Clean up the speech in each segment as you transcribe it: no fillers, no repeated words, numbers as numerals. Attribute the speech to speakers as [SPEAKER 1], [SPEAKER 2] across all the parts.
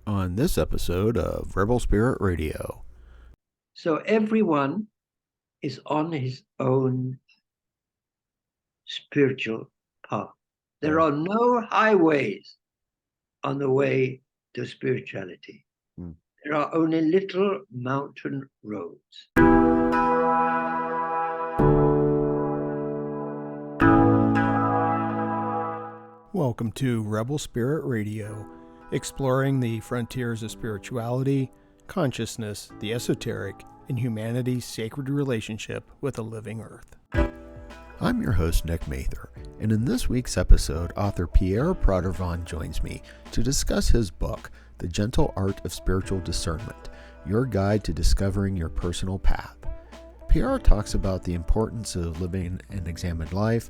[SPEAKER 1] on this episode of Rebel Spirit Radio.
[SPEAKER 2] So everyone is on his own spiritual path. There are no highways on the way to spirituality. There are only little mountain roads.
[SPEAKER 1] Welcome to Rebel Spirit Radio, exploring the frontiers of spirituality, consciousness, the esoteric, and humanity's sacred relationship with the living earth. I'm your host, Nick Mather, and in this week's episode, author Pierre Pradervand joins me to discuss his book, The Gentle Art of Spiritual Discernment, Your Guide to Discovering Your Personal Path. Pierre talks about the importance of living an examined life,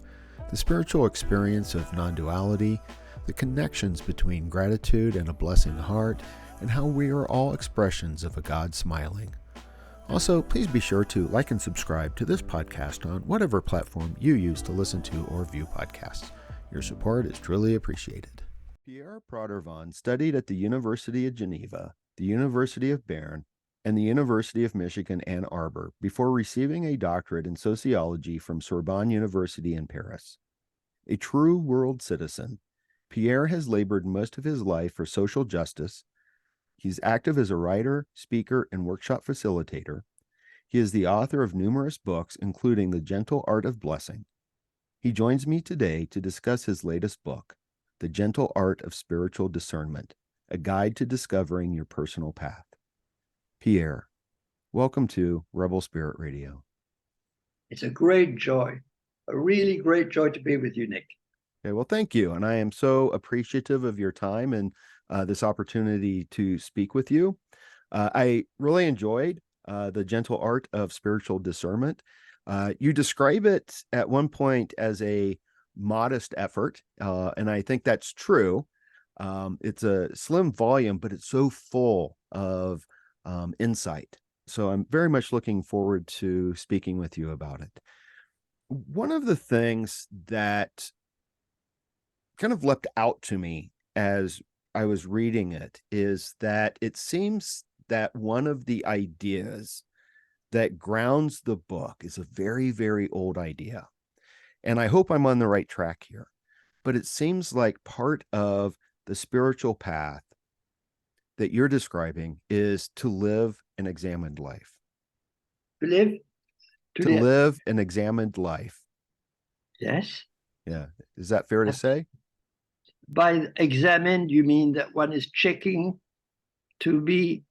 [SPEAKER 1] the spiritual experience of non-duality, the connections between gratitude and a blessing heart, and how we are all expressions of a God smiling. Also, please be sure to like and subscribe to this podcast on whatever platform you use to listen to or view podcasts. Your support is truly appreciated. Pierre Pradervand studied at the University of Geneva, the University of Bern, and the University of Michigan, Ann Arbor, before receiving a doctorate in sociology from Sorbonne University in Paris. A true world citizen, Pierre has labored most of his life for social justice. He's active as a writer, speaker, and workshop facilitator. He is the author of numerous books, including The Gentle Art of Blessing. He joins me today to discuss his latest book, The Gentle Art of Spiritual Discernment, a guide to discovering your personal path. Pierre, welcome to Rebel Spirit Radio.
[SPEAKER 2] It's a great joy, a really great joy to be with you, Nick.
[SPEAKER 1] Okay, well, thank you. And I am so appreciative of your time and this opportunity to speak with you. I really enjoyed The Gentle Art of Spiritual Discernment. You describe it at one point as a modest effort, and I think that's true. It's a slim volume, but it's so full of insight. So I'm very much looking forward to speaking with you about it. One of the things that kind of leapt out to me as I was reading it is that it seems that one of the ideas that grounds the book is a very, very old idea. And I hope I'm on the right track here. But it seems like part of the spiritual path that you're describing is to live an examined life. To live an examined life.
[SPEAKER 2] Yes.
[SPEAKER 1] Yeah. Is that fair to say?
[SPEAKER 2] By examined, you mean that one is checking to be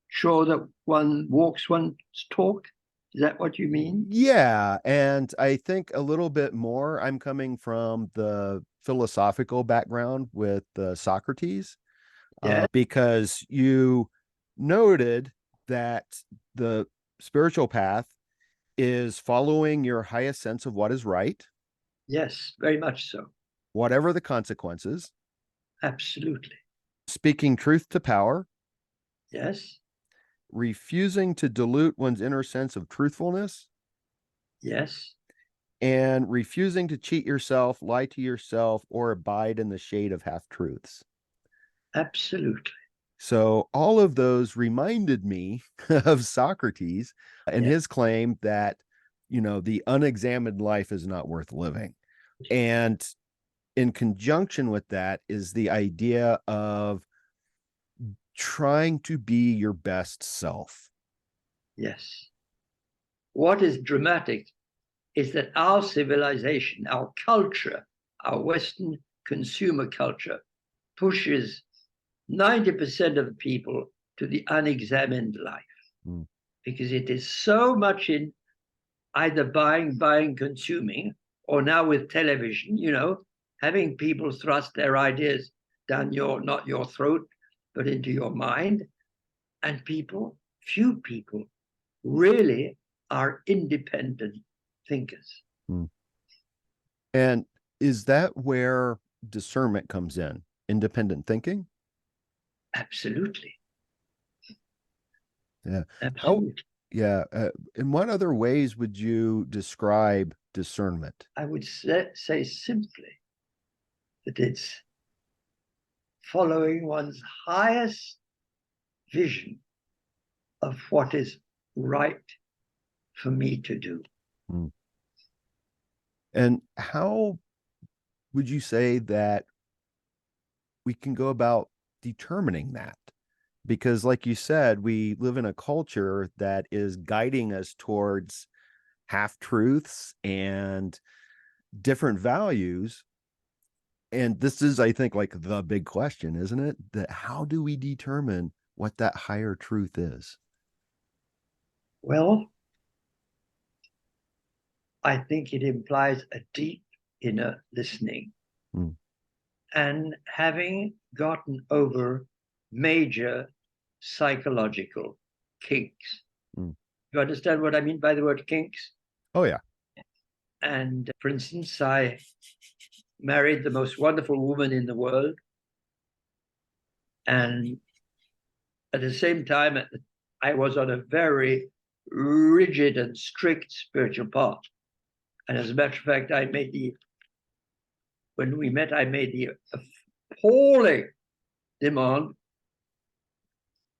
[SPEAKER 2] sure that one walks one's talk? Is that what you mean?
[SPEAKER 1] Yeah. And I think a little bit more, I'm coming from the philosophical background with Socrates, because you noted that the spiritual path is following your highest sense of what is right.
[SPEAKER 2] Yes, very much so.
[SPEAKER 1] Whatever the consequences.
[SPEAKER 2] Absolutely.
[SPEAKER 1] Speaking truth to power.
[SPEAKER 2] Yes.
[SPEAKER 1] Refusing to dilute one's inner sense of truthfulness.
[SPEAKER 2] Yes.
[SPEAKER 1] And refusing to cheat yourself, lie to yourself, or abide in the shade of half-truths.
[SPEAKER 2] Absolutely.
[SPEAKER 1] So all of those reminded me of Socrates and his claim that, the unexamined life is not worth living. And in conjunction with that is the idea of trying to be your best self.
[SPEAKER 2] Yes. What is dramatic is that our civilization, our culture, our Western consumer culture pushes 90% of the people to the unexamined life because it is so much in either buying, consuming, or now with television, having people thrust their ideas down not your throat, but into your mind. And few people really are independent thinkers.
[SPEAKER 1] And is that where discernment comes in? Independent thinking?
[SPEAKER 2] Absolutely.
[SPEAKER 1] Yeah.
[SPEAKER 2] Absolutely.
[SPEAKER 1] In what other ways would you describe discernment?
[SPEAKER 2] I would say simply that it's following one's highest vision of what is right for me to do.
[SPEAKER 3] Mm. And how would you say that we can go about determining that? Because like you said, we live in a culture that is guiding us towards half-truths and different values. And this is, I think, like the big question, isn't it? That how do we determine what that higher truth is?
[SPEAKER 2] Well, I think it implies a deep inner listening.
[SPEAKER 3] Mm.
[SPEAKER 2] And having gotten over major psychological kinks.
[SPEAKER 3] Mm.
[SPEAKER 2] You understand what I mean by the word kinks?
[SPEAKER 3] Oh, yeah.
[SPEAKER 2] And for instance, I married the most wonderful woman in the world. And at the same time, I was on a very rigid and strict spiritual path. And as a matter of fact, when we met, I made the appalling demand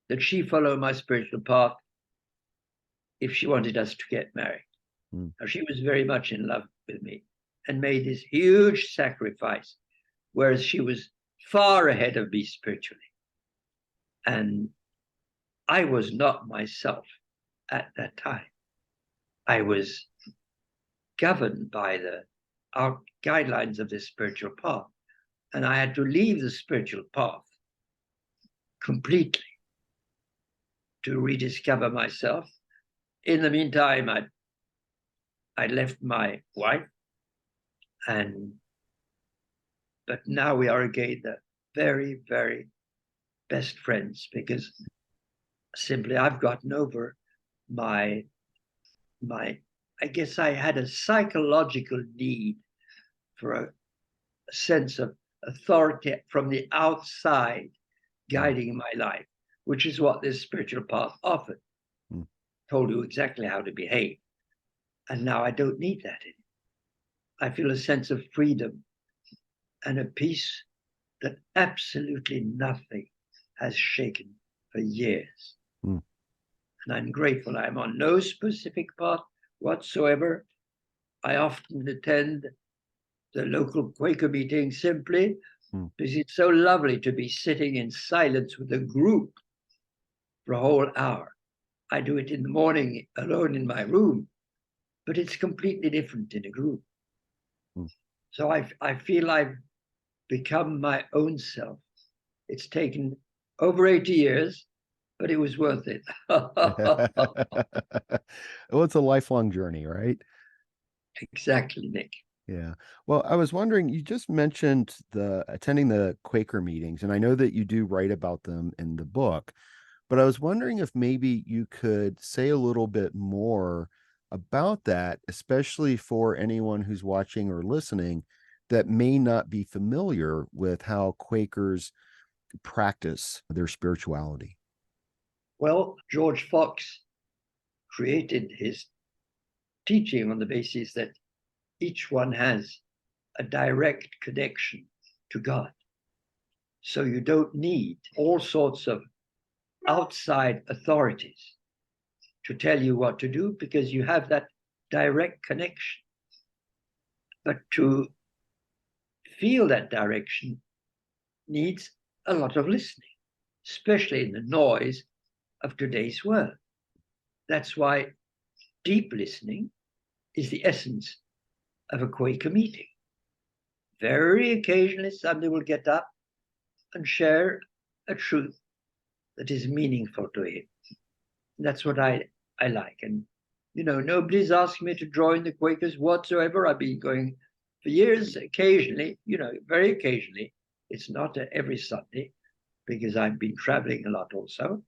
[SPEAKER 2] that she follow my spiritual path if she wanted us to get married.
[SPEAKER 3] Mm.
[SPEAKER 2] Now, she was very much in love with me and made this huge sacrifice, whereas she was far ahead of me spiritually. And I was not myself at that time. I was governed by our guidelines of this spiritual path. And I had to leave the spiritual path completely to rediscover myself. In the meantime, I left my wife, but now we are again the very, very best friends, because simply I've gotten over my I guess I had a psychological need for a sense of authority from the outside guiding my life, which is what this spiritual path offered.
[SPEAKER 3] Mm.
[SPEAKER 2] Told you exactly how to behave. And now I don't need that anymore. I feel a sense of freedom and a peace that absolutely nothing has shaken for years.
[SPEAKER 3] Mm.
[SPEAKER 2] And I'm grateful. I'm on no specific path whatsoever. I often attend the local Quaker meeting simply because it's so lovely to be sitting in silence with a group for a whole hour. I do it in the morning alone in my room, but it's completely different in a group.
[SPEAKER 3] Mm.
[SPEAKER 2] So I feel I've become my own self. It's taken over 80 years, but it was worth it.
[SPEAKER 3] Well, it's a lifelong journey, right?
[SPEAKER 2] Exactly, Nick.
[SPEAKER 3] Yeah. Well, I was wondering, you just mentioned attending the Quaker meetings, and I know that you do write about them in the book, but I was wondering if maybe you could say a little bit more about that, especially for anyone who's watching or listening that may not be familiar with how Quakers practice their spirituality.
[SPEAKER 2] Well, George Fox created his teaching on the basis that each one has a direct connection to God. So you don't need all sorts of outside authorities to tell you what to do, because you have that direct connection. But to feel that direction needs a lot of listening, especially in the noise of today's world. That's why deep listening is the essence of a Quaker meeting. Very occasionally, somebody will get up and share a truth that is meaningful to him. That's what I like. And, nobody's asking me to join the Quakers whatsoever. I've been going for years, occasionally, very occasionally. It's not every Sunday, because I've been traveling a lot also.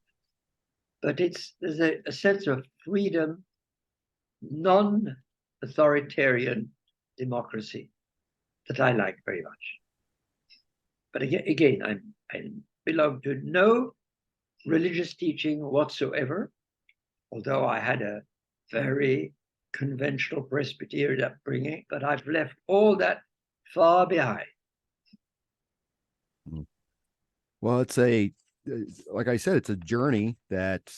[SPEAKER 2] But there's a sense of freedom, non-authoritarian democracy that I like very much. But again, I belong to no religious teaching whatsoever, although I had a very conventional Presbyterian upbringing, but I've left all that far behind.
[SPEAKER 3] Well, it's a like I said, it's a journey that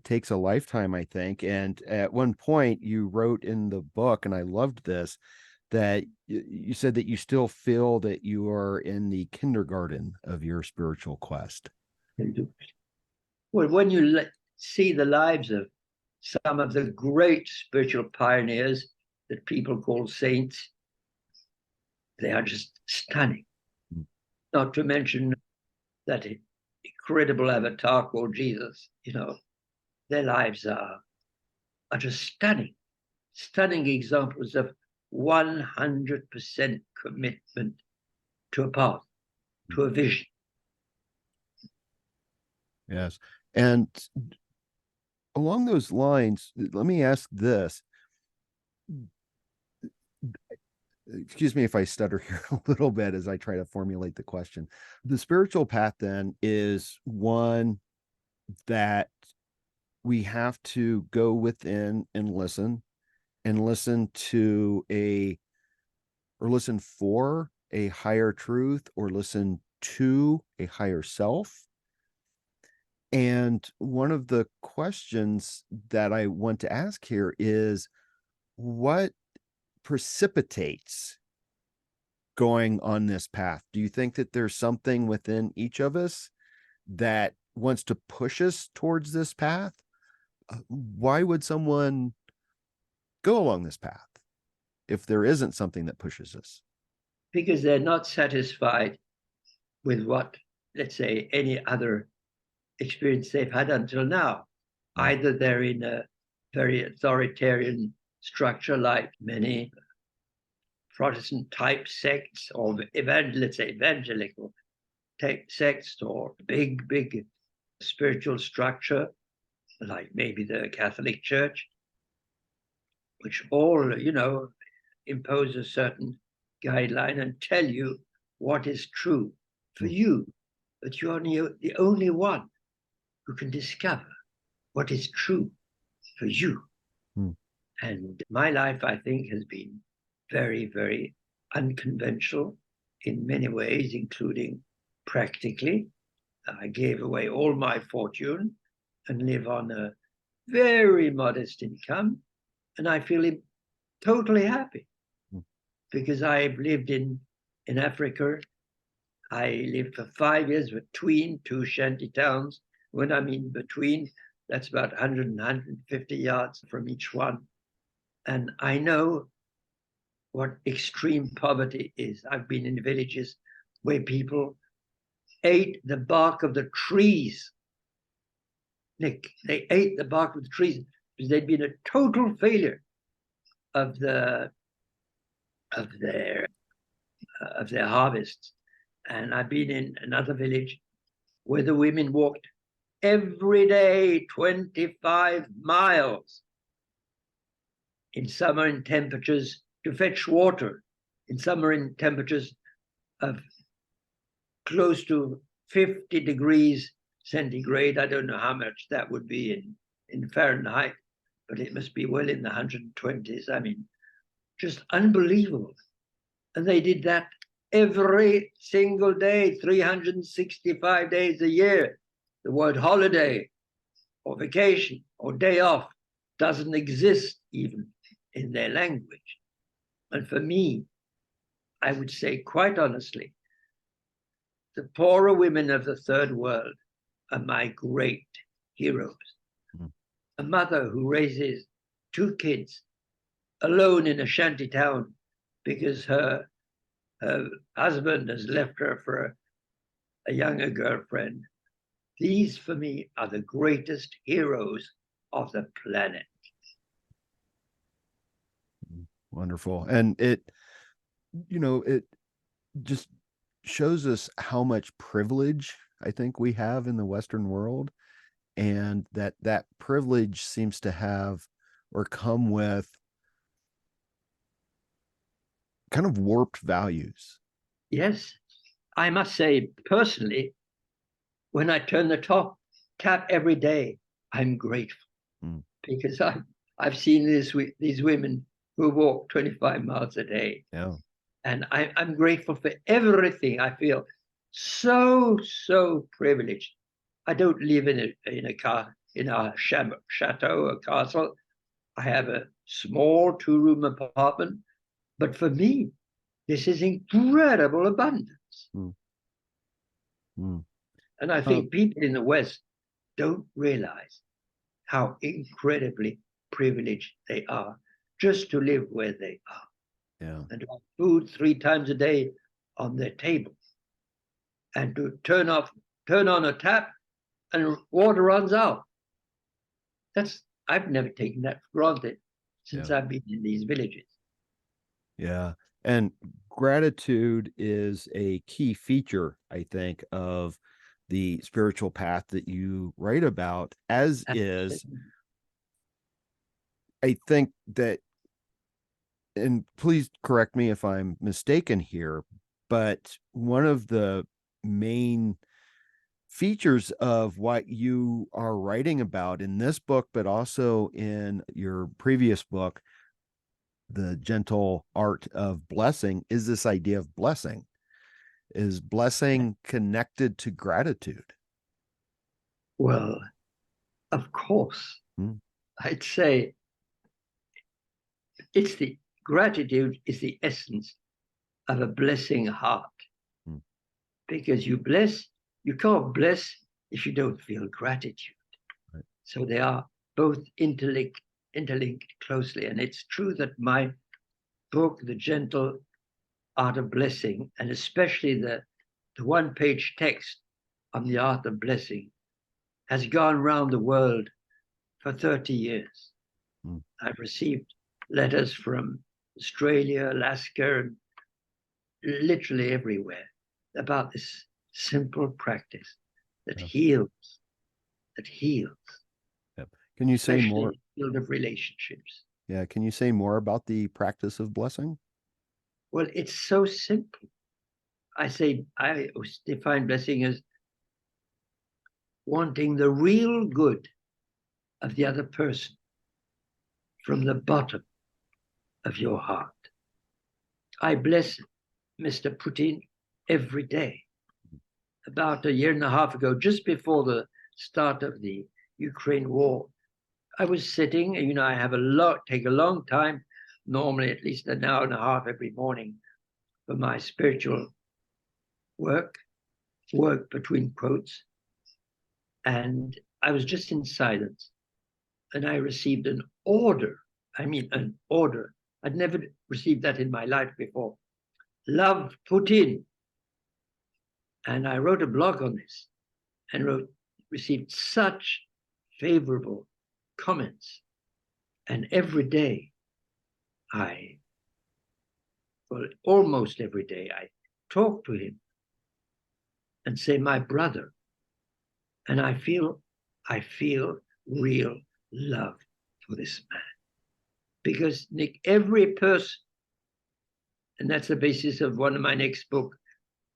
[SPEAKER 3] takes a lifetime, I think. And at one point you wrote in the book, and I loved this, that you said that you still feel that you are in the kindergarten of your spiritual quest.
[SPEAKER 2] Well, when you see the lives of some of the great spiritual pioneers that people call saints, they are just stunning. Not to mention that incredible avatar called Jesus. Their lives are just stunning examples of 100% commitment to a path, to a vision.
[SPEAKER 3] Yes. And along those lines, let me ask this. Excuse me if I stutter here a little bit as I try to formulate the question. The spiritual path then is one that we have to go within and listen listen for a higher truth, or listen to a higher self. And one of the questions that I want to ask here is, what precipitates going on this path? Do you think that there's something within each of us that wants to push us towards this path? Why would someone go along this path if there isn't something that pushes us?
[SPEAKER 2] Because they're not satisfied with what, let's say, any other experience they've had until now. Either they're in a very authoritarian structure like many Protestant type sects, or evangelical type sects, or big spiritual structure like maybe the Catholic Church, which all impose a certain guideline and tell you what is true for you, but you're the only one who can discover what is true for you. And my life, I think, has been very, very unconventional in many ways, including practically. I gave away all my fortune and live on a very modest income, and I feel totally happy because I've lived in Africa. I lived for 5 years between two shanty towns. When I mean between, that's about 100 and 150 yards from each one. And I know what extreme poverty is. I've been in villages where people ate the bark of the trees. Nick, they ate the bark of the trees because they'd been a total failure of their harvests. And I've been in another village where the women walked every day 25 miles in summer in temperatures to fetch water, in summer in temperatures of close to 50 degrees centigrade. I don't know how much that would be in Fahrenheit, but it must be well in the 120s. I mean, just unbelievable. And they did that every single day, 365 days a year. The word holiday or vacation or day off doesn't exist even in their language. And for me, I would say quite honestly, the poorer women of the third world are my great heroes. A mother who raises 2 kids alone in a shanty town because her husband has left her for a younger girlfriend. These, for me, are the greatest heroes of the planet.
[SPEAKER 3] Wonderful. And it just shows us how much privilege I think we have in the Western world, and that privilege seems to have or come with kind of warped values.
[SPEAKER 2] Yes, I must say personally, when I turn the tap every day, I'm grateful because I've seen these women who walk 25 miles a day.
[SPEAKER 3] Yeah.
[SPEAKER 2] And I'm grateful for everything. I feel so privileged I don't live in a chateau, a castle. I have a small 2-room apartment, but for me, this is incredible abundance.
[SPEAKER 3] Mm. Mm.
[SPEAKER 2] And I think people in the West don't realize how incredibly privileged they are just to live where they are.
[SPEAKER 3] Yeah.
[SPEAKER 2] And to have food 3 times a day on their table. And to turn on a tap and water runs out. I've never taken that for granted since I've been in these villages.
[SPEAKER 3] Yeah. And gratitude is a key feature, I think, of the spiritual path that you write about, as is, I think that, and please correct me if I'm mistaken here, but one of the main features of what you are writing about in this book, but also in your previous book, The Gentle Art of Blessing, is this idea of blessing. Is blessing connected to gratitude?
[SPEAKER 2] Well, of course. I'd say gratitude is the essence of a blessing heart. Because you can't bless if you don't feel gratitude. Right. So they are both interlinked closely. And it's true that my book, The Gentle Art of Blessing, and especially the 1-page text on the art of blessing, has gone around the world for 30 years. I've received letters from Australia, Alaska, and literally everywhere about this simple practice that heals.
[SPEAKER 3] Yep. Can you say more?
[SPEAKER 2] In the field of relationships.
[SPEAKER 3] Yeah. Can you say more about the practice of blessing?
[SPEAKER 2] Well, it's so simple. I define blessing as wanting the real good of the other person from the bottom of your heart. I bless Mr. Putin every day. About 1.5 years ago, just before the start of the Ukraine war, I was sitting, I take a long time, normally at least an hour and a half every morning for my spiritual work between quotes. And I was just in silence. And I received an order. An order. I'd never received that in my life before. Love Putin. And I wrote a blog on this and received such favorable comments. And every day, almost every day, I talk to him and say, my brother. And I feel real love for this man. Because, Nick, every person, and that's the basis of one of my next book,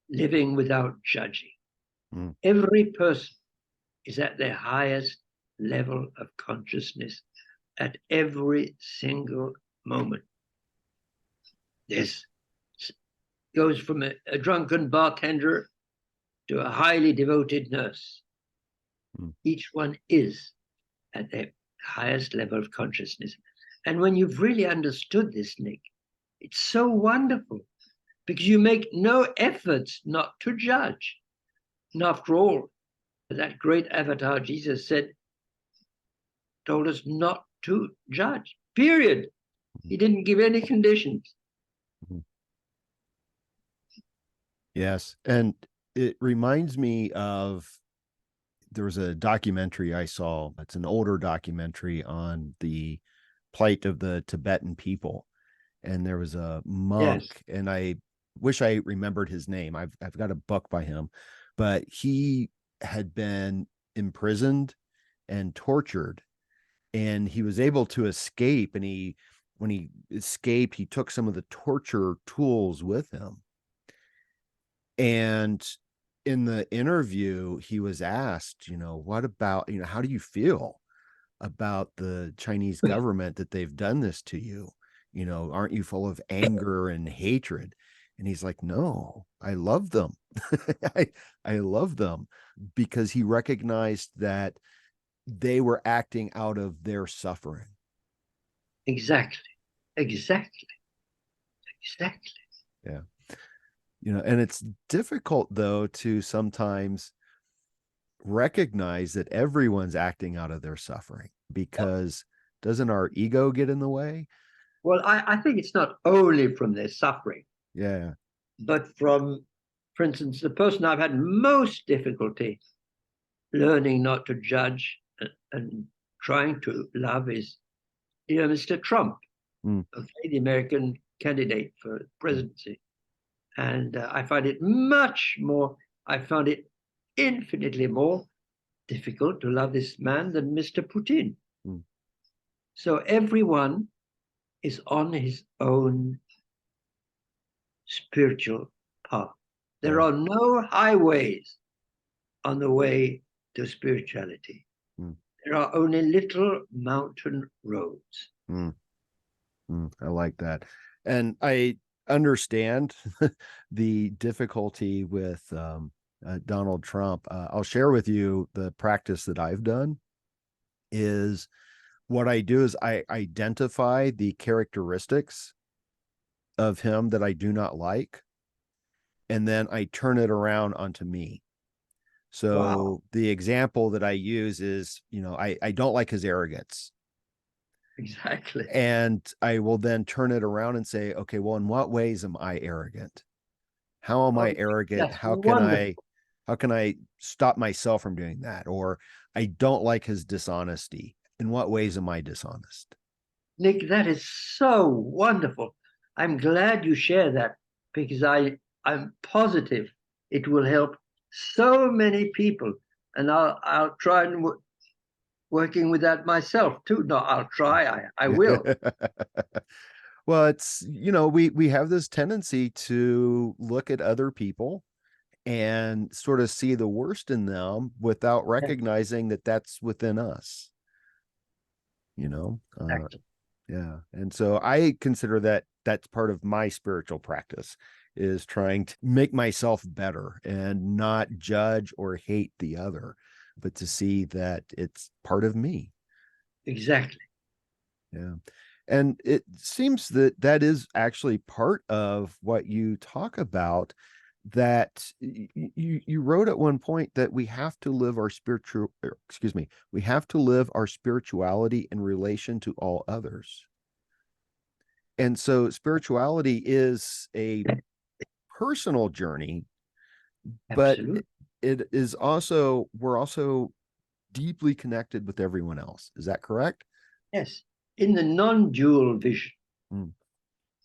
[SPEAKER 2] Living Without Judging. Every person is at their highest level of consciousness at every single moment. This goes from a drunken bartender to a highly devoted nurse. Each one is at their highest level of consciousness. And when you've really understood this, Nick, it's so wonderful because you make no efforts not to judge. And after all, that great avatar Jesus told us not to judge, period. He didn't give any conditions.
[SPEAKER 3] Yes. And it reminds me of, there was a documentary I saw. It's an older documentary on the plight of the Tibetan people. And there was a monk, and I wish I remembered his name. I've got a book by him, but he had been imprisoned and tortured, and he was able to escape. And when he escaped, he took some of the torture tools with him. And in the interview, he was asked, what about, how do you feel about the Chinese government that they've done this to you? Aren't you full of anger and hatred? And he's like, no, I love them. I love them. because he recognized that they were acting out of their suffering.
[SPEAKER 2] Exactly.
[SPEAKER 3] Yeah. And it's difficult, though, to sometimes recognize that everyone's acting out of their suffering, because doesn't our ego get in the way?
[SPEAKER 2] Well, I think it's not only from their suffering,
[SPEAKER 3] Yeah.
[SPEAKER 2] but from, for instance, the person I've had most difficulty learning not to judge and trying to love is, Mr. Trump, the American candidate for presidency. And I found it infinitely more difficult to love this man than Mr. Putin. So everyone is on his own spiritual path. There are no highways on the way to spirituality. There are only little mountain roads.
[SPEAKER 3] I like that. And I understand the difficulty with Donald Trump. I'll share with you the practice that I've done. Is what I do is I identify the characteristics of him that I do not like, and then I turn it around onto me. So the example that I use is, I don't like his arrogance.
[SPEAKER 2] Exactly.
[SPEAKER 3] And I will then turn it around and say, okay, well, in what ways am I arrogant? How am I arrogant? How can I stop myself from doing that? Or I don't like his dishonesty. In what ways am I dishonest?
[SPEAKER 2] Nick, that is so wonderful. I'm glad you share that, because I'm positive it will help so many people. And I'll try and working with that myself too. No, I'll try. I will.
[SPEAKER 3] Well, it's, we have this tendency to look at other people and sort of see the worst in them without recognizing that that's within us.
[SPEAKER 2] Exactly.
[SPEAKER 3] Yeah. And so I consider that that's part of my spiritual practice, is trying to make myself better and not judge or hate the other, but to see that it's part of me.
[SPEAKER 2] Exactly.
[SPEAKER 3] Yeah. And it seems that that is actually part of what you talk about, that you wrote at one point that we have to live our spirituality in relation to all others. And so spirituality is a personal journey, but
[SPEAKER 2] Absolutely.
[SPEAKER 3] we're also deeply connected with everyone else. Is that correct?
[SPEAKER 2] Yes. In the non-dual vision,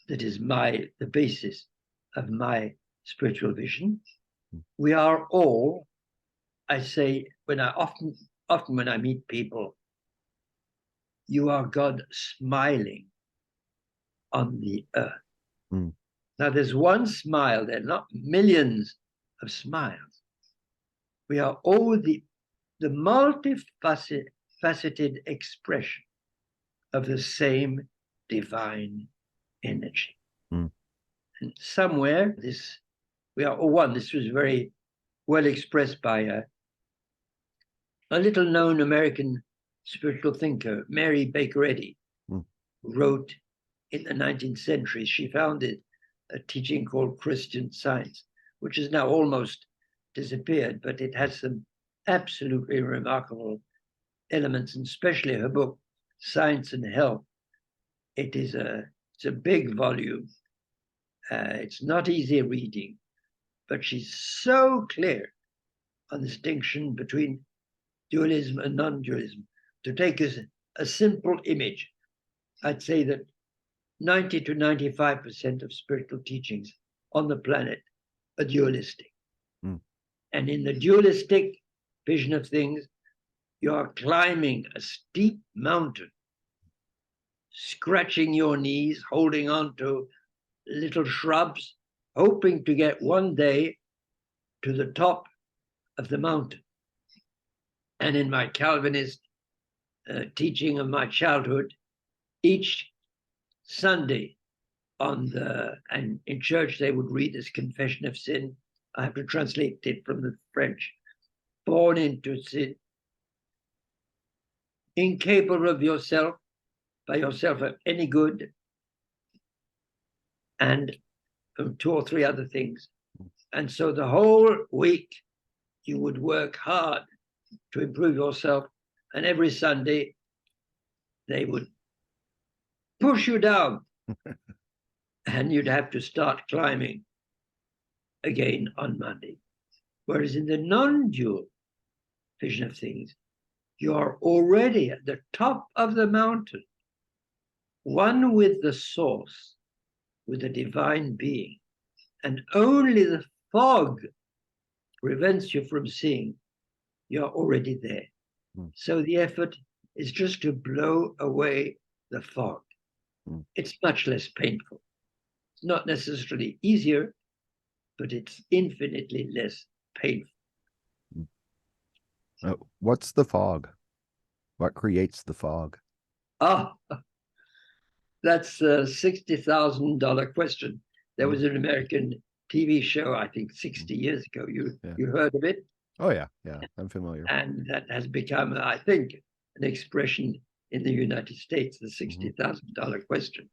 [SPEAKER 2] that is the basis of my spiritual vision, we are all, I say, often when I meet people, you are God smiling on the earth. Now there's one smile, there are not millions of smiles. We are all the multifaceted expression of the same divine energy. And somewhere we are all one. This was very well expressed by a little known American spiritual thinker, Mary Baker Eddy, who wrote in the 19th century. She founded a teaching called Christian Science, which has now almost disappeared, but it has some absolutely remarkable elements, and especially her book, Science and Health. It's a big volume. It's not easy reading, but she's so clear on the distinction between dualism and non-dualism. To take a simple image, I'd say that 90 to 95% of spiritual teachings on the planet are dualistic. And in the dualistic vision of things, you are climbing a steep mountain, scratching your knees, holding on to little shrubs, hoping to get one day to the top of the mountain. And in my Calvinist teaching of my childhood, each Sunday and in church they would read this confession of sin. I have to translate it from the French. born into sin, incapable of yourself, by yourself of any good, and two or three other things. And so the whole week you would work hard to improve yourself, and every Sunday they would push you down and you'd have to start climbing again on Monday. Whereas in the non-dual vision of things, you are already at the top of the mountain, one with the source, with the divine being, and only the fog prevents you from seeing. You're already there. So the effort is just to blow away the fog. It's much less painful. It's not necessarily easier, but it's infinitely less painful.
[SPEAKER 3] What's the fog? What creates the fog?
[SPEAKER 2] That's a $60,000 question. There was an American TV show, I think 60 years ago. You heard of it?
[SPEAKER 3] Oh, yeah. I'm familiar.
[SPEAKER 2] And that has become, I think, an expression in the United States, the $60,000 question.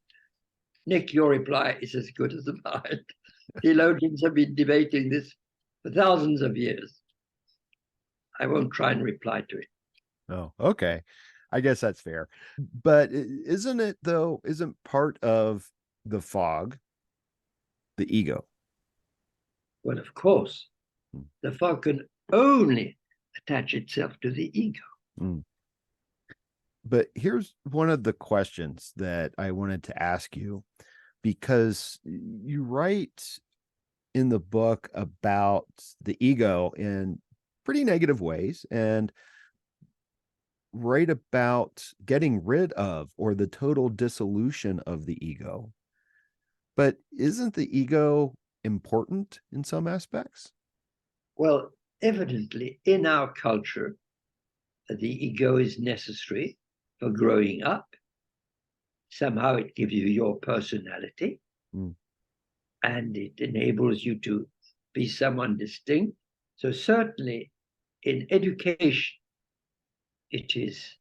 [SPEAKER 2] Nick, your reply is as good as mine. Theologians have been debating this for thousands of years. I won't try and reply to it.
[SPEAKER 3] Oh, okay. I guess that's fair. But isn't part of the fog the ego?
[SPEAKER 2] Well, of course, the fog can only attach itself to the ego.
[SPEAKER 3] But here's one of the questions that I wanted to ask you, because you write in the book about the ego in pretty negative ways, and write about getting rid of, or the total dissolution of, the ego. But isn't the ego important in some aspects?
[SPEAKER 2] Well, evidently, in our culture, the ego is necessary for growing up. Somehow it gives you your personality, and it enables you to be someone distinct. So certainly in education, it is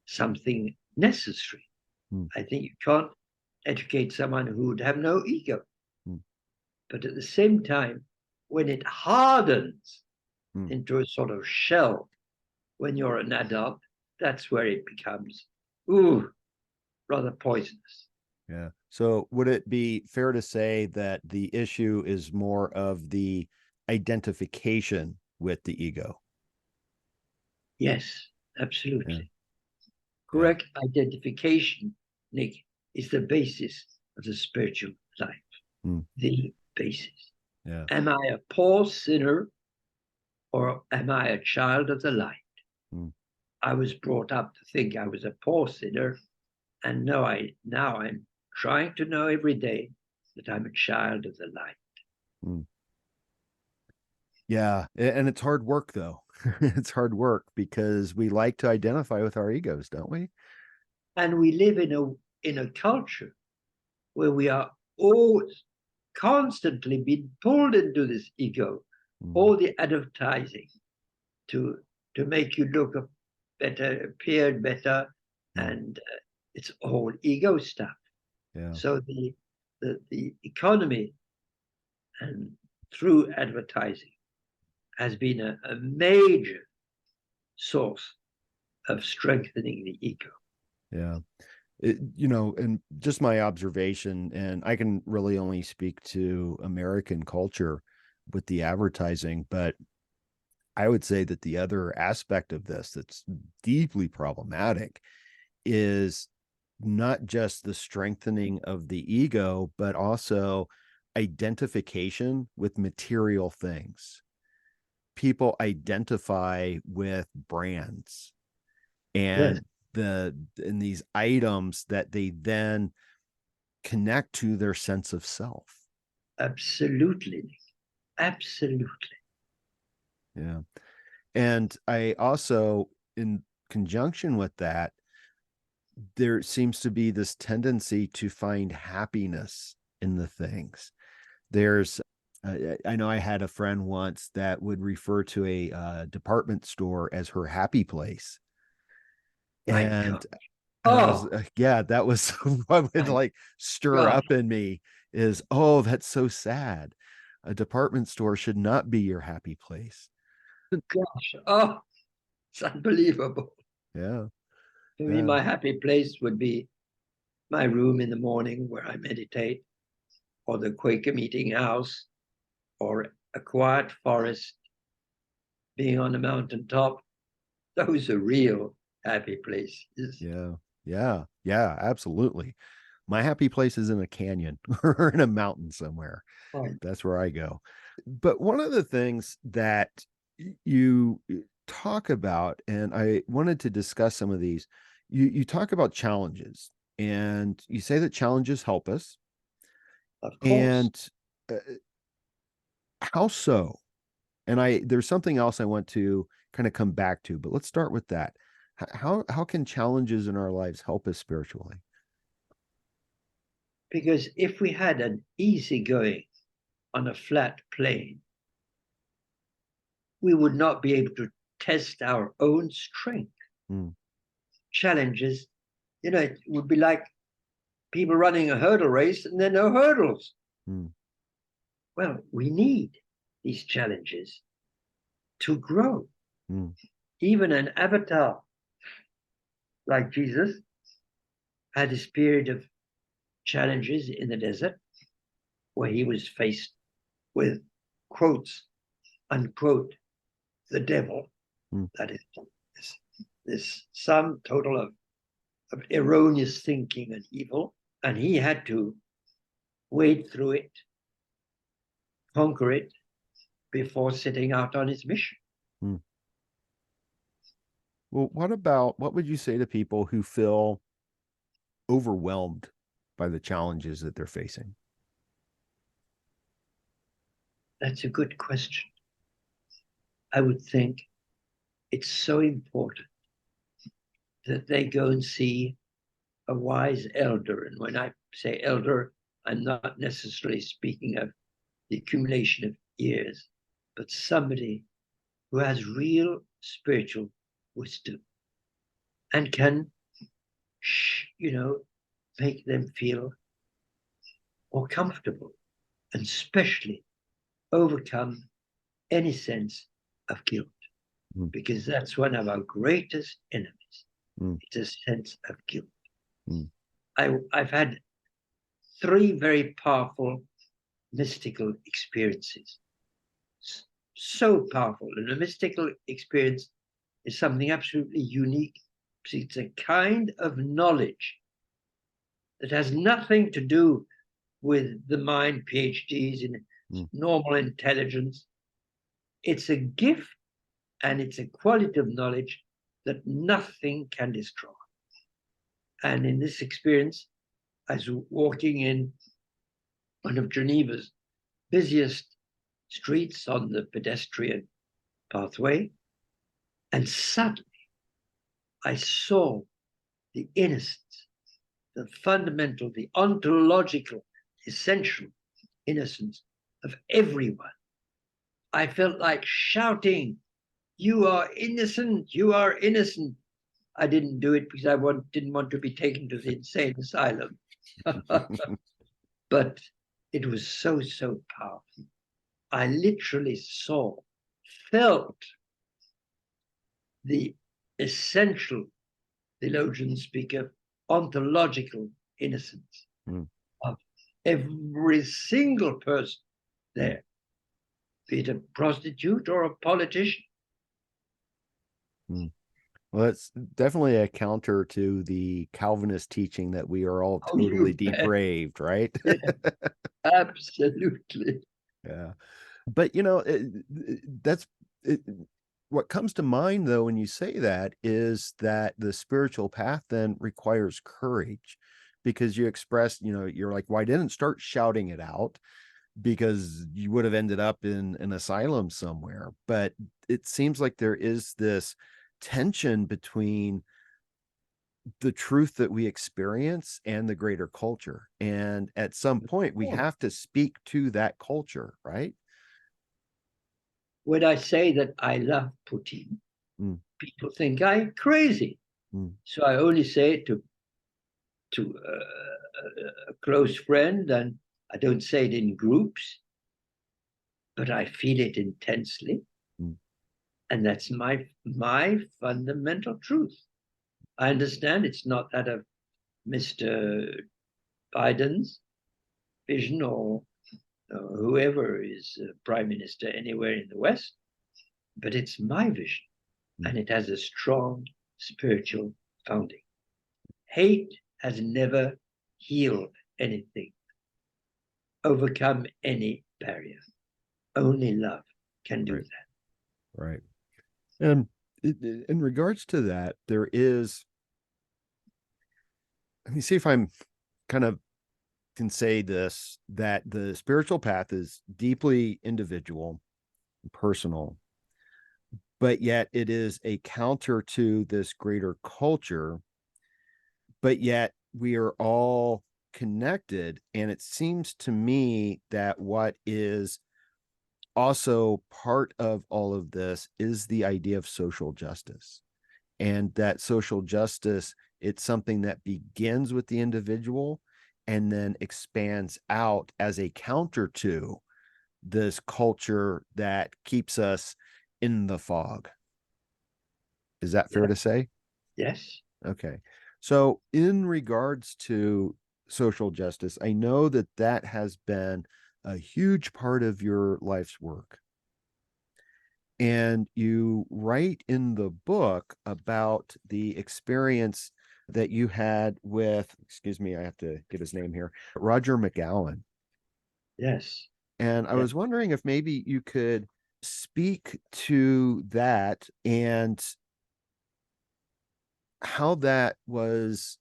[SPEAKER 2] something necessary. I think you can't educate someone who would have no ego. But at the same time, when it hardens into a sort of shell, when you're an adult, that's where it becomes, rather poisonous.
[SPEAKER 3] Yeah. So would it be fair to say that the issue is more of the identification with the ego?
[SPEAKER 2] Yes, absolutely. Correct identification, Nick, is the basis of the spiritual life. The basis. Am I a poor sinner, or am I a child of the light? I was brought up to think I was a poor sinner, and now I'm trying to know every day that I'm a child of the light.
[SPEAKER 3] Yeah, and it's hard work, though. It's hard work, because we like to identify with our egos, don't we?
[SPEAKER 2] And we live in a culture where we are always constantly being pulled into this ego, all the advertising to make you look better, appear better, and it's all ego stuff. So the economy, and through advertising, has been a major source of strengthening the ego.
[SPEAKER 3] And just my observation, and I can really only speak to American culture with the advertising, but I would say that the other aspect of this that's deeply problematic is not just the strengthening of the ego, but also identification with material things. People identify with brands and in these items that they then connect to their sense of self.
[SPEAKER 2] Absolutely.
[SPEAKER 3] Yeah. And I also, in conjunction with that, there seems to be this tendency to find happiness in the things. There's I know I had a friend once that would refer to a department store as her happy place.
[SPEAKER 2] My
[SPEAKER 3] And
[SPEAKER 2] God.
[SPEAKER 3] I was,
[SPEAKER 2] Oh,
[SPEAKER 3] yeah, that was what would
[SPEAKER 2] my
[SPEAKER 3] like stir
[SPEAKER 2] God.
[SPEAKER 3] up in me is, oh, that's so sad. A department store should not be your happy place.
[SPEAKER 2] Gosh. Oh, it's unbelievable.
[SPEAKER 3] Yeah.
[SPEAKER 2] For me,
[SPEAKER 3] Yeah.
[SPEAKER 2] my happy place would be my room in the morning where I meditate, or the Quaker meeting house, or a quiet forest, being on a mountaintop. Those are real happy places.
[SPEAKER 3] Yeah. Yeah. Yeah. Absolutely. My happy place is in a canyon or in a mountain somewhere.
[SPEAKER 2] Right.
[SPEAKER 3] That's where I go. But one of the things that you talk about, and I wanted to discuss some of these, you talk about challenges, and you say that challenges help us.
[SPEAKER 2] Of course.
[SPEAKER 3] And uh, how so? And there's something else I want to kind of come back to, but let's start with that. How can challenges in our lives help us spiritually?
[SPEAKER 2] Because if we had an easy going on a flat plane, we would not be able to test our own strength.
[SPEAKER 3] Mm,
[SPEAKER 2] Challenges, it would be like people running a hurdle race and there are no hurdles.
[SPEAKER 3] mm,
[SPEAKER 2] Well, we need these challenges to grow.
[SPEAKER 3] mm,
[SPEAKER 2] Even an avatar like Jesus had his period of challenges in the desert where he was faced with, quotes, unquote, the devil.
[SPEAKER 3] mm,
[SPEAKER 2] That is this sum total of erroneous thinking and evil. And he had to wade through it, conquer it, before setting out on his mission.
[SPEAKER 3] mm. Well, what would you say to people who feel overwhelmed by the challenges that they're facing?
[SPEAKER 2] That's a good question. I would think it's so important that they go and see a wise elder. And when I say elder, I'm not necessarily speaking of the accumulation of years, but somebody who has real spiritual wisdom and can, make them feel more comfortable and especially overcome any sense of guilt,
[SPEAKER 3] Mm,
[SPEAKER 2] because that's one of our greatest enemies.
[SPEAKER 3] mm,
[SPEAKER 2] It's a sense of guilt.
[SPEAKER 3] mm,
[SPEAKER 2] I've had 3 very powerful mystical experiences. So powerful. And a mystical experience is something absolutely unique. It's a kind of knowledge that has nothing to do with the mind PhDs in
[SPEAKER 3] mm,
[SPEAKER 2] normal intelligence. It's a gift and it's a quality of knowledge that nothing can destroy. And in this experience, I was walking in one of Geneva's busiest streets on the pedestrian pathway, and suddenly I saw the innocence, the fundamental, the ontological, essential innocence of everyone. I felt like shouting, "You are innocent, you are innocent." I didn't do it because I didn't want to be taken to the insane asylum. But it was so, so powerful. I literally felt the essential, theologians speak of ontological innocence
[SPEAKER 3] mm,
[SPEAKER 2] of every single person there, be it a prostitute or a politician.
[SPEAKER 3] mm. Well, that's definitely a counter to the Calvinist teaching that we are all
[SPEAKER 2] Oh, you
[SPEAKER 3] totally
[SPEAKER 2] bet.
[SPEAKER 3] depraved, right?
[SPEAKER 2] Yeah, absolutely.
[SPEAKER 3] Yeah. But that's it, what comes to mind though when you say that is that the spiritual path then requires courage, because you expressed, you're like, well, I didn't start shouting it out because you would have ended up in an asylum somewhere. But it seems like there is this tension between the truth that we experience and the greater culture. And at some point, we have to speak to that culture, right?
[SPEAKER 2] When I say that I love Putin,
[SPEAKER 3] Mm,
[SPEAKER 2] people think I'm crazy.
[SPEAKER 3] mm,
[SPEAKER 2] So I only say it to a close friend, and I don't say it in groups, but I feel it intensely.
[SPEAKER 3] mm.
[SPEAKER 2] And that's my fundamental truth. I understand it's not that of Mr. Biden's vision or whoever is prime minister anywhere in the West, but it's my vision, and it has a strong spiritual founding. Hate has never healed anything, overcome any barrier. Only love can do
[SPEAKER 3] Right.
[SPEAKER 2] that.
[SPEAKER 3] Right. And in regards to that, there is, let me see if I'm kind of can say this, that the spiritual path is deeply individual, personal, but yet it is a counter to this greater culture, but yet we are all connected. And it seems to me that what is also part of all of this is the idea of social justice. And that social justice, it's something that begins with the individual and then expands out as a counter to this culture that keeps us in the fog. Is that fair to say?
[SPEAKER 2] Yes.
[SPEAKER 3] Okay. So in regards to social justice, I know that that has been a huge part of your life's work. And you write in the book about the experience that you had with, excuse me, I have to get his name here, Roger McGowen.
[SPEAKER 2] Yes.
[SPEAKER 3] And I was wondering if maybe you could speak to that and how that was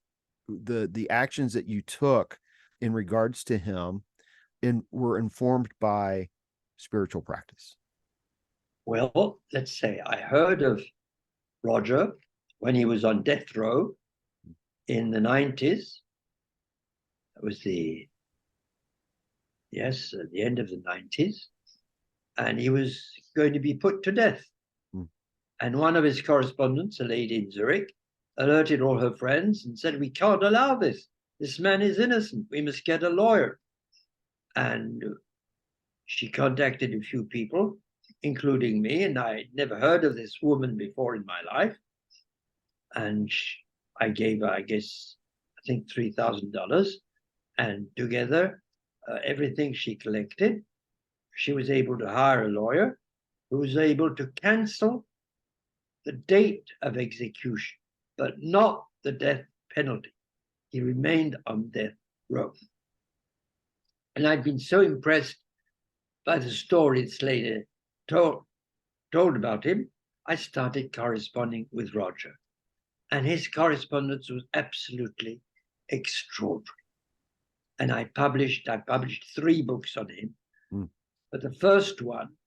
[SPEAKER 3] the actions that you took in regards to him and were informed by spiritual practice.
[SPEAKER 2] Well, let's say I heard of Roger when he was on death row in the 90s. That was the end of the 90s. And he was going to be put to death.
[SPEAKER 3] Mm.
[SPEAKER 2] And one of his correspondents, a lady in Zurich, alerted all her friends and said, "We can't allow this. This man is innocent. We must get a lawyer." And she contacted a few people, including me, and I'd never heard of this woman before in my life. And I gave her, I think $3,000. And together, everything she collected, she was able to hire a lawyer who was able to cancel the date of execution, but not the death penalty. He remained on death row. And I'd been so impressed by the story Slater told about him, I started corresponding with Roger. And his correspondence was absolutely extraordinary. And I published 3 books on him.
[SPEAKER 3] Mm.
[SPEAKER 2] But the first one,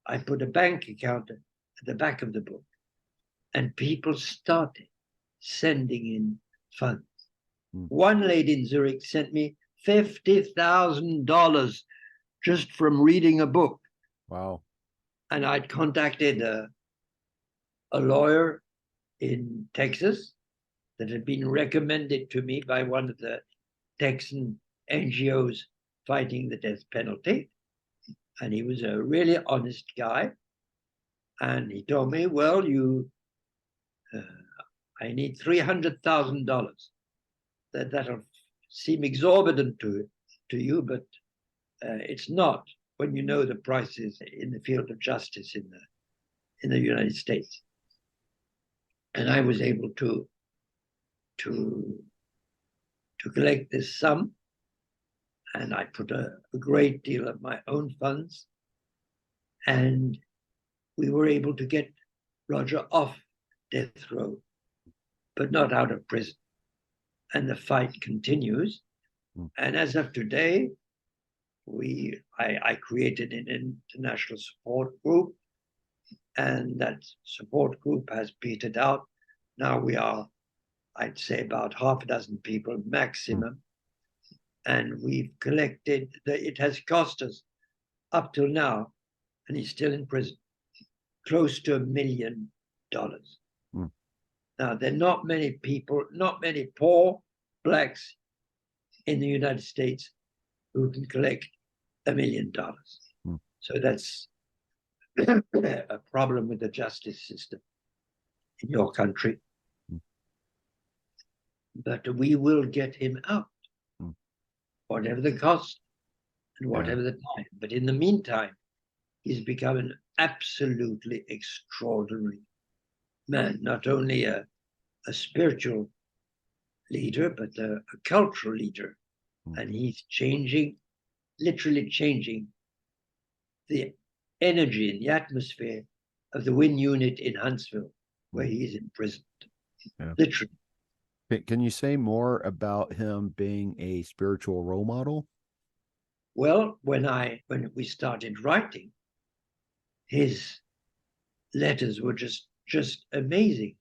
[SPEAKER 2] I put a bank account at the back of the book. And people started sending in funds.
[SPEAKER 3] Mm.
[SPEAKER 2] One lady in Zurich sent me $50,000 just from reading a book.
[SPEAKER 3] Wow. And
[SPEAKER 2] I'd contacted a lawyer in Texas that had been recommended to me by one of the Texan NGOs fighting the death penalty. And he was a really honest guy. And he told me, well, I need $300,000. That'll seem exorbitant to you, but it's not when you know the prices in the field of justice in the United States. And I was able to collect this sum, and I put a great deal of my own funds, and we were able to get Roger off death row, but not out of prison. And the fight continues.
[SPEAKER 3] Mm.
[SPEAKER 2] And as of today, I created an international support group, and that support group has petered out. Now we are I'd say about half a dozen people maximum. And we've collected, it has cost us up till now, and he's still in prison, close to $1 million. Now, there are not many people, not many poor blacks in the United States who can collect $1 million. So that's a problem with the justice system in your country. But we will get him out, whatever the cost and whatever the time. But in the meantime, he's become an absolutely extraordinary man, not only a spiritual leader, but a cultural leader. And he's changing, literally changing the energy and the atmosphere of the Win unit in Huntsville, where he is imprisoned. Literally.
[SPEAKER 3] Can you say more about him being a spiritual role model?
[SPEAKER 2] Well, when we started writing, his letters were just amazing.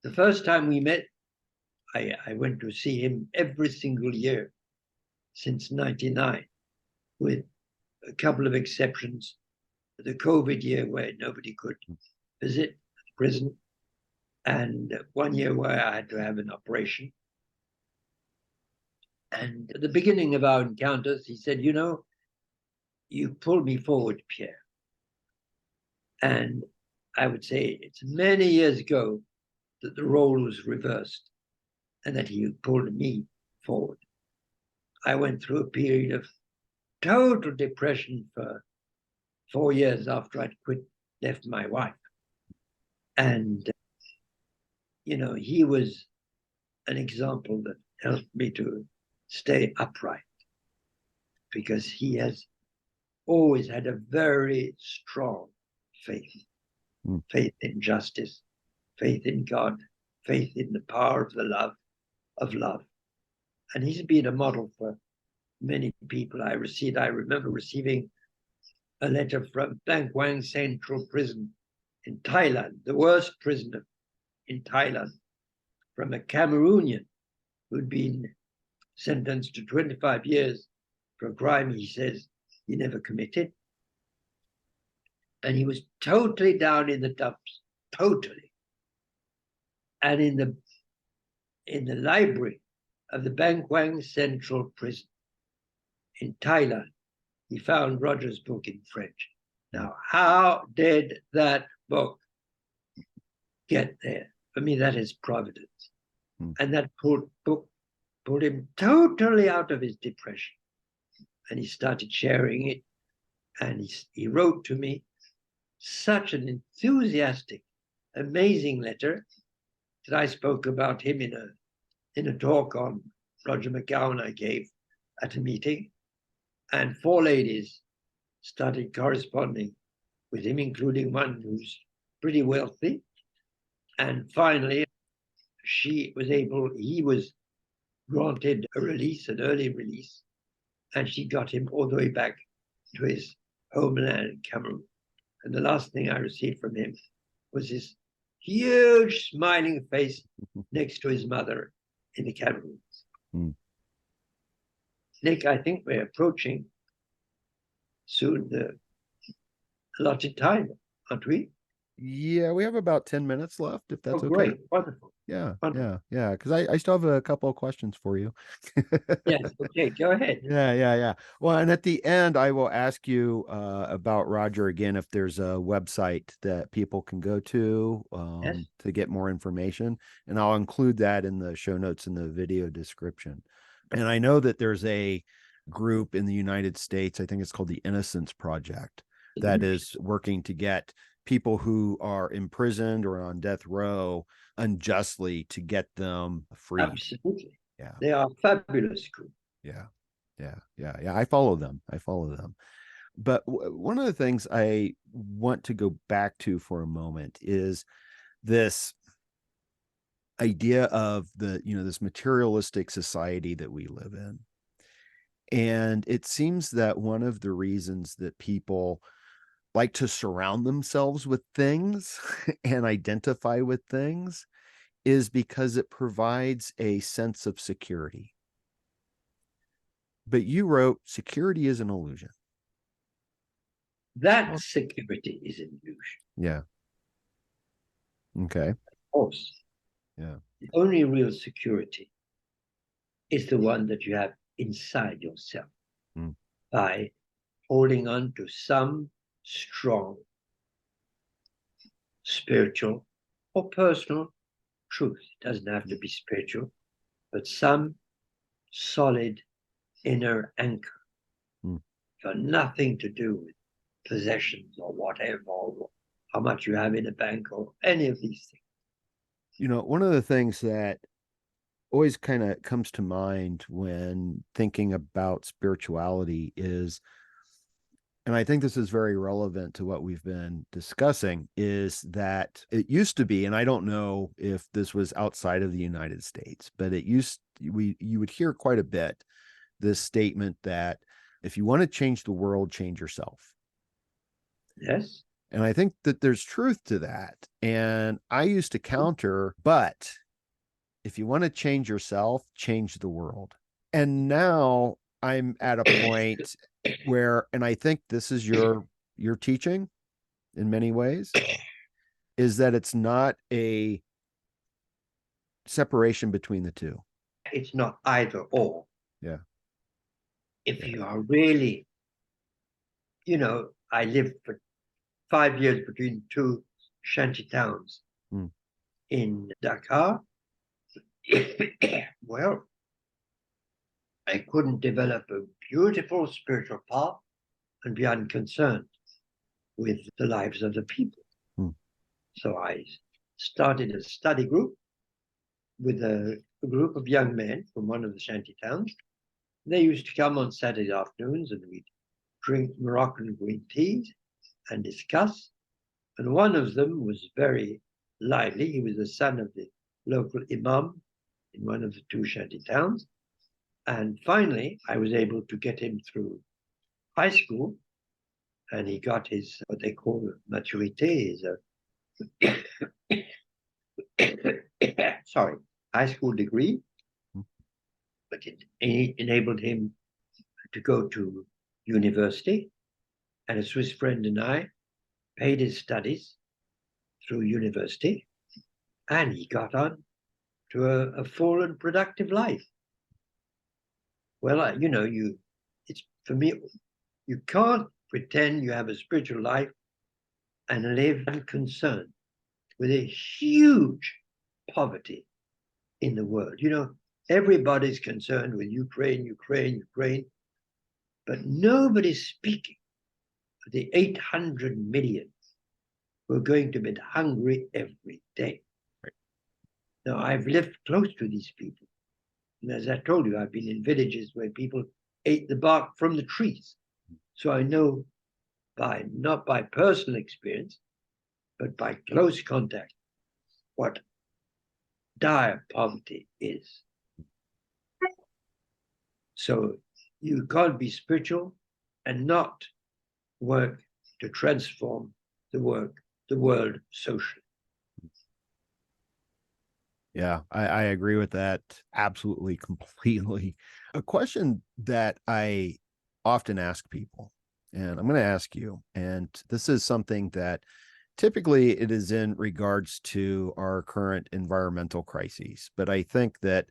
[SPEAKER 2] The first time we met, I went to see him every single year since 99, with a couple of exceptions. The COVID year where nobody could visit the prison, and one year where I had to have an operation. And at the beginning of our encounters, he said, you know, you pulled me forward, Pierre. And I would say it's many years ago that the role was reversed and that he pulled me forward. I went through a period of total depression for 4 years after I'd left my wife. And, you know, he was an example that helped me to stay upright, because he has always had a very strong faith, faith in justice, faith in God, faith in the power of the love of love. And he's been a model for many people. I remember receiving a letter from Bang Kwang Central Prison in Thailand, the worst prisoner in Thailand, from a Cameroonian who'd been sentenced to 25 years for a crime he says he never committed. And he was totally down in the dumps, totally. And in the library of the Bang Kwang Central Prison in Thailand, he found Roger's book in French. Now, how did that book get there? For me, that is providence. And that book pulled him totally out of his depression. And he started sharing it. And he wrote to me such an enthusiastic, amazing letter that I spoke about him in a talk on Roger McGowen I gave at a meeting. And 4 ladies started corresponding with him, including one who's pretty wealthy. And finally, he was granted a release, an early release, and she got him all the way back to his homeland in Cameroon. And the last thing I received from him was his huge smiling face next to his mother in the Cameroons. Nick, I think we're approaching soon the allotted time, aren't we?
[SPEAKER 3] Yeah, we have about 10 minutes left, if that's okay.
[SPEAKER 2] Great, wonderful.
[SPEAKER 3] Yeah,
[SPEAKER 2] wonderful.
[SPEAKER 3] yeah, because I still have a couple of questions for you.
[SPEAKER 2] Yes, okay, go ahead.
[SPEAKER 3] Yeah. Well, and at the end, I will ask you about Roger again, if there's a website that people can go to
[SPEAKER 2] Yes.
[SPEAKER 3] to get more information, and I'll include that in the show notes in the video description. And I know that there's a group in the United States, I think it's called the Innocence Project, that is working to get people who are imprisoned or on death row unjustly to get them free.
[SPEAKER 2] Absolutely.
[SPEAKER 3] Yeah.
[SPEAKER 2] They are a fabulous group.
[SPEAKER 3] Yeah. I follow them. But one of the things I want to go back to for a moment is this idea of this materialistic society that we live in. And it seems that one of the reasons that people like to surround themselves with things and identify with things is because it provides a sense of security. But you wrote, security is an illusion.
[SPEAKER 2] That security is an illusion.
[SPEAKER 3] Yeah. Okay.
[SPEAKER 2] Of course.
[SPEAKER 3] Yeah.
[SPEAKER 2] The only real security is the one that you have inside yourself by holding on to some strong spiritual or personal truth. It doesn't have to be spiritual, but some solid inner anchor. Got nothing to do with possessions or whatever, or how much you have in a bank or any of these things.
[SPEAKER 3] You know, one of the things that always kind of comes to mind when thinking about spirituality is, and I think this is very relevant to what we've been discussing, is that it used to be, and I don't know if this was outside of the United States, but you would hear quite a bit this statement that if you want to change the world, change yourself.
[SPEAKER 2] Yes.
[SPEAKER 3] And I think that there's truth to that. And I used to counter, but if you want to change yourself, change the world. And now I'm at a point where, and I think this is your teaching in many ways, is that it's not a separation between the two.
[SPEAKER 2] It's not either or.
[SPEAKER 3] Yeah.
[SPEAKER 2] If you are really, I lived for 5 years between two shanty towns in Dakar. Well, I couldn't develop a beautiful spiritual path and be unconcerned with the lives of the people. So I started a study group with a group of young men from one of the shanty towns. They used to come on Saturday afternoons and we'd drink Moroccan green teas and discuss. And one of them was very lively. He was the son of the local imam in one of the two shanty towns. And finally, I was able to get him through high school, and he got his, what they call maturité, high school degree. But it enabled him to go to university. And a Swiss friend and I paid his studies through university, and he got on to a full and productive life. Well, it's for me, you can't pretend you have a spiritual life and live unconcerned with a huge poverty in the world. Everybody's concerned with Ukraine, but nobody's speaking for the 800 million who are going to bed hungry every day. Right. Now, I've lived close to these people. And as I told you, I've been in villages where people ate the bark from the trees. So I know not by personal experience, but by close contact, what dire poverty is. So you can't be spiritual and not work to transform the world socially.
[SPEAKER 3] Yeah, I agree with that absolutely, completely. A question that I often ask people, and I'm going to ask you, and this is something that typically it is in regards to our current environmental crises, but I think that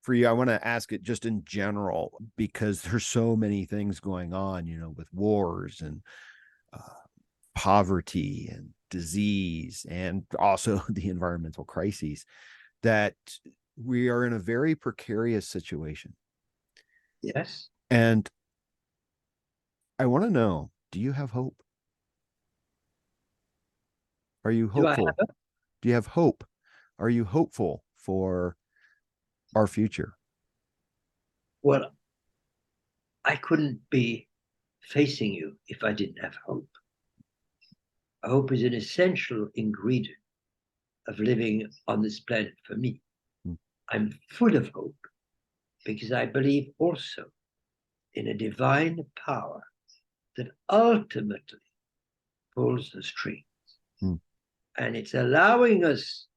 [SPEAKER 3] for you, I want to ask it just in general, because there's so many things going on, with wars and poverty and disease, and also the environmental crises, that we are in a very precarious situation.
[SPEAKER 2] Yes.
[SPEAKER 3] And I want to know, do you have hope? Are you hopeful? Do you have hope? Are you hopeful for our future?
[SPEAKER 2] Well, I couldn't be facing you if I didn't have hope. Hope is an essential ingredient of living on this planet for me. I'm full of hope because I believe also in a divine power that ultimately pulls the strings. And it's allowing us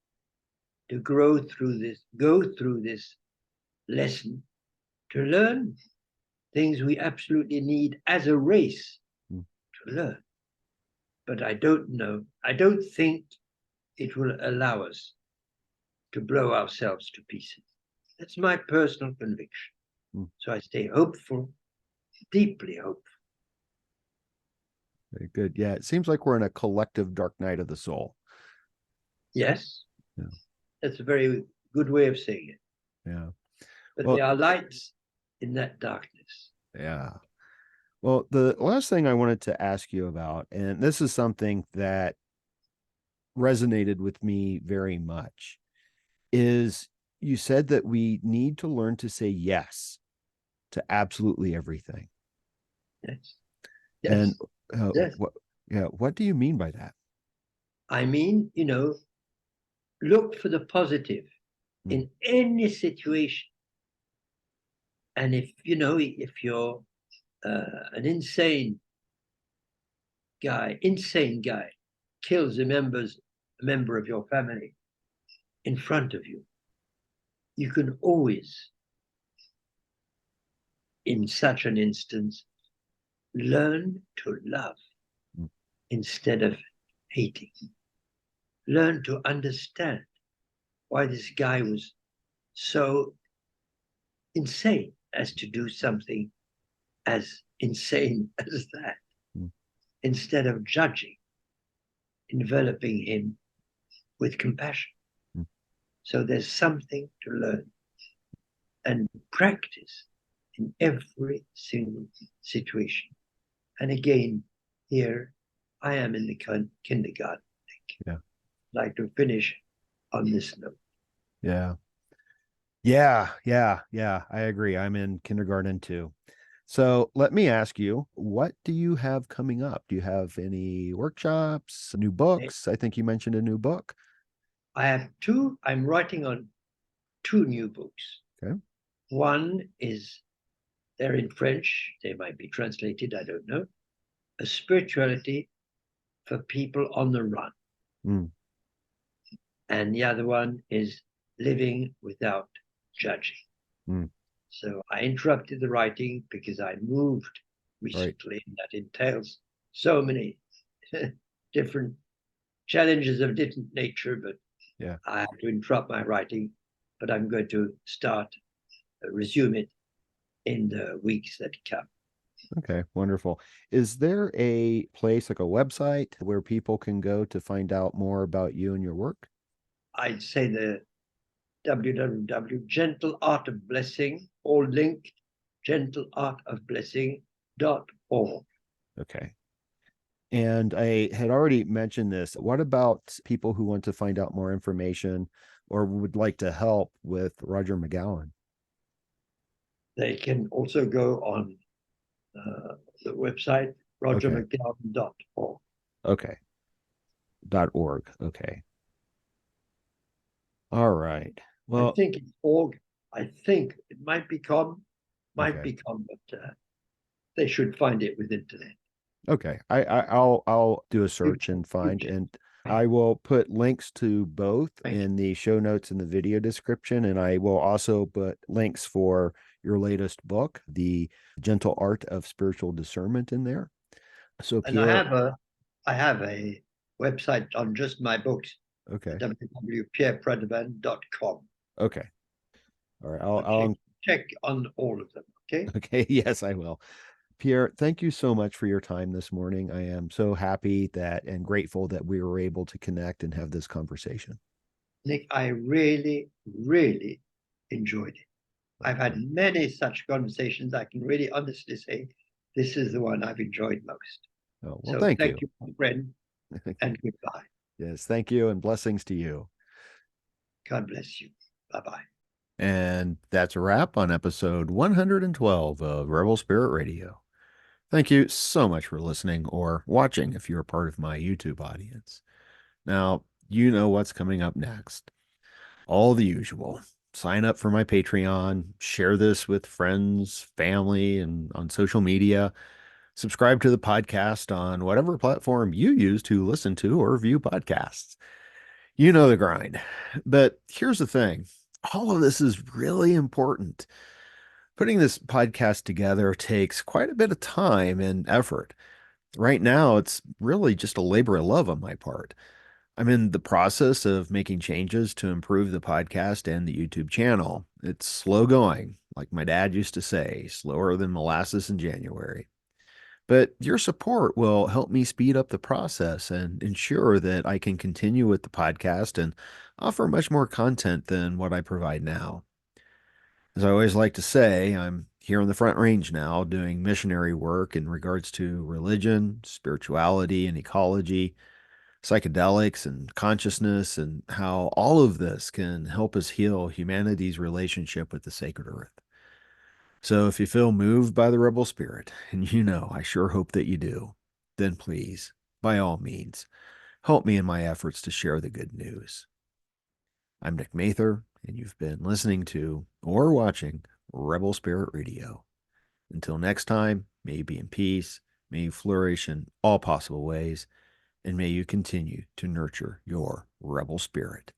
[SPEAKER 2] to go through this lesson, to learn things we absolutely need as a race to learn. But I don't think it will allow us to blow ourselves to pieces. That's my personal conviction. So I stay hopeful, deeply hopeful.
[SPEAKER 3] Very good. Yeah, it seems like we're in a collective dark night of the soul.
[SPEAKER 2] Yes.
[SPEAKER 3] Yeah.
[SPEAKER 2] That's a very good way of saying it.
[SPEAKER 3] Yeah.
[SPEAKER 2] But
[SPEAKER 3] Well,
[SPEAKER 2] there are lights in that darkness.
[SPEAKER 3] Yeah. Well, the last thing I wanted to ask you about, and this is something that resonated with me very much, is you said that we need to learn to say yes to absolutely everything.
[SPEAKER 2] Yes.
[SPEAKER 3] And
[SPEAKER 2] yes.
[SPEAKER 3] What do you mean by that?
[SPEAKER 2] I mean, look for the positive in any situation. And if you're an insane guy kills a member of your family in front of you, you can always, in such an instance, learn to love instead of hating. Learn to understand why this guy was so insane as to do something as insane as that, instead of judging, enveloping him with compassion. So there's something to learn and practice in every single situation. And again, here I am in the kindergarten.
[SPEAKER 3] Yeah.
[SPEAKER 2] I'd like to finish on this note.
[SPEAKER 3] Yeah. I agree. I'm in kindergarten too. So let me ask you, what do you have coming up? Do you have any workshops, new books? I think you mentioned a new book.
[SPEAKER 2] I have two. I'm writing on two new books.
[SPEAKER 3] Okay.
[SPEAKER 2] One is, they're in French. They might be translated, I don't know. A spirituality for people on the run. And the other one is living without judging. So I interrupted the writing because I moved recently. Right. That entails so many different challenges of different nature, but
[SPEAKER 3] yeah,
[SPEAKER 2] I have to interrupt my writing. But I'm going to resume it in the weeks that come.
[SPEAKER 3] Okay, wonderful. Is there a place, like a website, where people can go to find out more about you and your work?
[SPEAKER 2] I'd say the www. Gentle Art of Blessing, or linked, gentleartofblessing.org.
[SPEAKER 3] Okay. And I had already mentioned this. What about people who want to find out more information or would like to help with Roger McGowen?
[SPEAKER 2] They can also go on the website, rogermcgowan.org.
[SPEAKER 3] Okay. .org. Okay. All right. Well,
[SPEAKER 2] I think it's org. I think it might be com, but they should find it with internet.
[SPEAKER 3] Okay. I'll do a search and find, and I will put links to both in the show notes in the video description. And I will also put links for your latest book, The Gentle Art of Spiritual Discernment, in there. So Pierre,
[SPEAKER 2] I have a website on just my books.
[SPEAKER 3] Okay.
[SPEAKER 2] www.pierrepradervand.com.
[SPEAKER 3] Okay. All right. I'll
[SPEAKER 2] check on all of them. Okay.
[SPEAKER 3] Okay. Yes, I will. Pierre, thank you so much for your time this morning. I am so happy and grateful that we were able to connect and have this conversation.
[SPEAKER 2] Nick, I really, really enjoyed it. I've had many such conversations. I can really honestly say this is the one I've enjoyed most.
[SPEAKER 3] Oh, well, thank you.
[SPEAKER 2] Thank you, my friend, and goodbye.
[SPEAKER 3] Yes, thank you, and blessings to you.
[SPEAKER 2] God bless you. Bye-bye.
[SPEAKER 3] And that's a wrap on episode 112 of Rebel Spirit Radio. Thank you so much for listening or watching if you're a part of my YouTube audience. Now, you know what's coming up next. All the usual. Sign up for my Patreon, share this with friends, family, and on social media. Subscribe to the podcast on whatever platform you use to listen to or view podcasts. You know the grind. But here's the thing. All of this is really important. Putting this podcast together takes quite a bit of time and effort. Right now, it's really just a labor of love on my part. I'm in the process of making changes to improve the podcast and the YouTube channel. It's slow going, like my dad used to say, slower than molasses in January. But your support will help me speed up the process and ensure that I can continue with the podcast and offer much more content than what I provide now. As I always like to say, I'm here on the front range now doing missionary work in regards to religion, spirituality, and ecology, psychedelics, and consciousness, and how all of this can help us heal humanity's relationship with the sacred earth. So if you feel moved by the rebel spirit, and you know I sure hope that you do, then please, by all means, help me in my efforts to share the good news. I'm Nick Mather, and you've been listening to or watching Rebel Spirit Radio. Until next time, may you be in peace, may you flourish in all possible ways, and may you continue to nurture your rebel spirit.